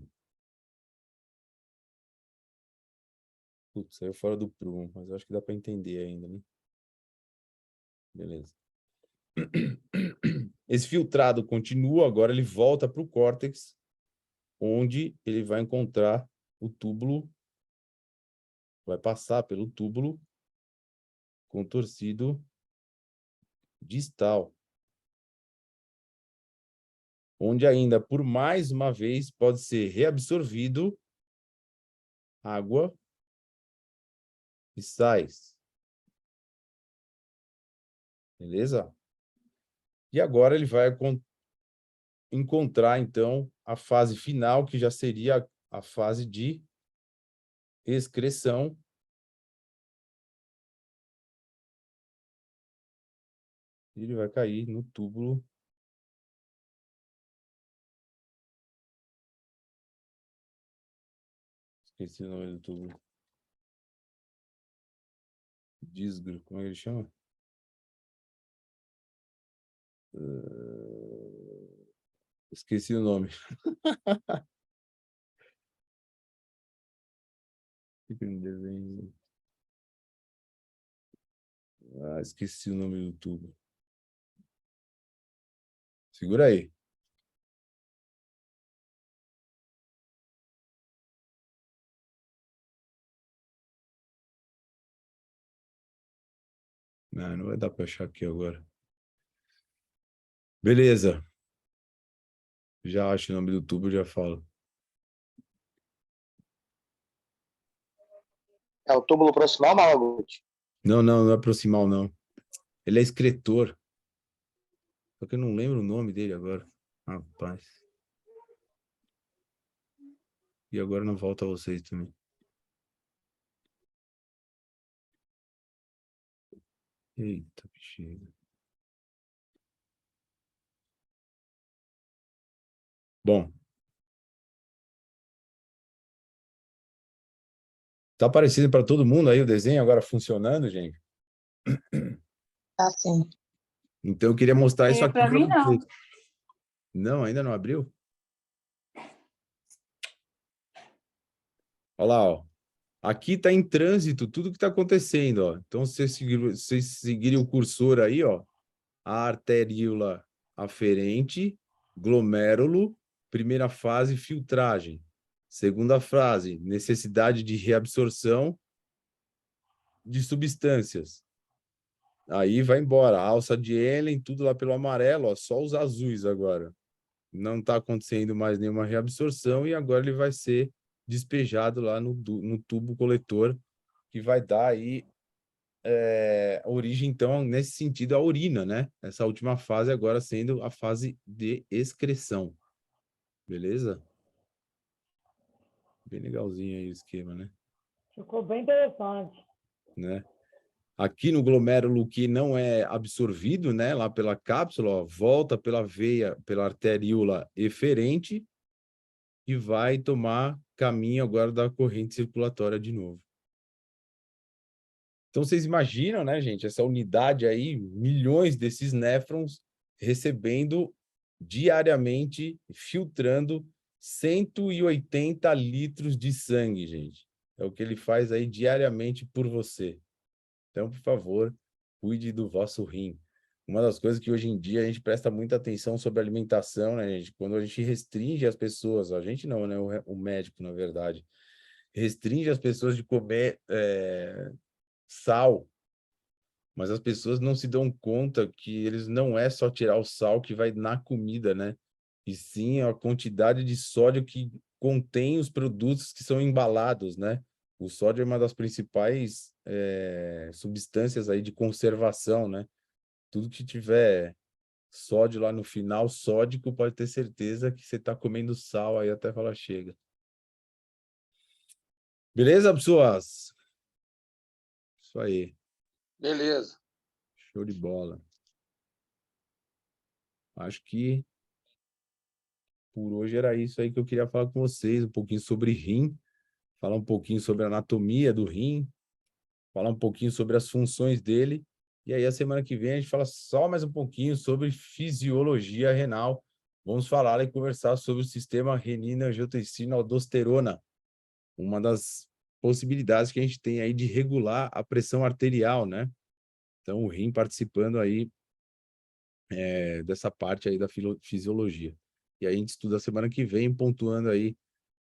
Putz, saiu fora do prumo, mas eu acho que dá para entender ainda, né? Beleza. Esse filtrado continua, agora ele volta para o córtex, onde ele vai encontrar o túbulo, vai passar pelo túbulo contorcido distal, onde ainda, por mais uma vez, pode ser reabsorvido água e sais. Beleza? E agora ele vai encontrar, então, a fase final, que já seria a fase de excreção. E ele vai cair no túbulo esqueci o nome do túbulo. Dísgro, como é que ele chama? Esqueci o nome. Esqueci o nome do tubo. Segura aí. Não vai dar para achar aqui agora. Beleza. Já acho o nome do tubo, já falo. É o túbulo proximal, Malaguti? Não é proximal, não. Ele é escritor. Só que eu não lembro o nome dele agora. Rapaz. E agora não volta a vocês também. Eita, bexiga. Bom. Tá aparecendo para todo mundo aí o desenho agora funcionando, gente? Tá sim. Então eu queria mostrar isso aqui Para para mim, não. vocês. Não, ainda não abriu? Olha lá, ó. Aqui está em trânsito tudo que está acontecendo, ó. Então, se vocês seguirem o cursor aí, ó, a arteríola aferente, glomérulo, primeira fase, filtragem. Segunda fase, necessidade de reabsorção de substâncias. Aí vai embora, alça de Ehlen, tudo lá pelo amarelo, ó, só os azuis agora. Não está acontecendo mais nenhuma reabsorção e agora ele vai ser despejado lá no tubo coletor, que vai dar aí origem, então, nesse sentido, à urina, né? Essa última fase agora sendo a fase de excreção. Beleza? Bem legalzinho aí o esquema, né? Ficou bem interessante. Né? Aqui no glomérulo que não é absorvido, né, lá pela cápsula, ó, volta pela veia, pela arteríola eferente e vai tomar caminho agora da corrente circulatória de novo. Então, vocês imaginam, né, gente, essa unidade aí, milhões desses néfrons recebendo diariamente, filtrando 180 litros de sangue, gente. É o que ele faz aí diariamente por você. Então, por favor, cuide do vosso rim. Uma das coisas que hoje em dia a gente presta muita atenção sobre a alimentação, né, gente? Quando a gente restringe as pessoas, a gente não, né? O médico, na verdade, restringe as pessoas de comer sal, mas as pessoas não se dão conta que eles não é só tirar o sal que vai na comida, né? E sim a quantidade de sódio que contém os produtos que são embalados, né? O sódio é uma das principais substâncias aí de conservação, né? Tudo que tiver sódio lá no final, sódico, pode ter certeza que você está comendo sal aí até falar chega. Beleza, pessoas? Isso aí. Beleza. Show de bola. Acho que por hoje era isso aí que eu queria falar com vocês, um pouquinho sobre rim, falar um pouquinho sobre a anatomia do rim, falar um pouquinho sobre as funções dele, e aí a semana que vem a gente fala só mais um pouquinho sobre fisiologia renal. Vamos falar e conversar sobre o sistema renina-angiotensina-aldosterona, uma das possibilidades que a gente tem aí de regular a pressão arterial, né? Então, o rim participando aí dessa parte aí da fisiologia. E aí a gente estuda a semana que vem, pontuando aí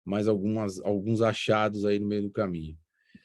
mais alguns achados aí no meio do caminho.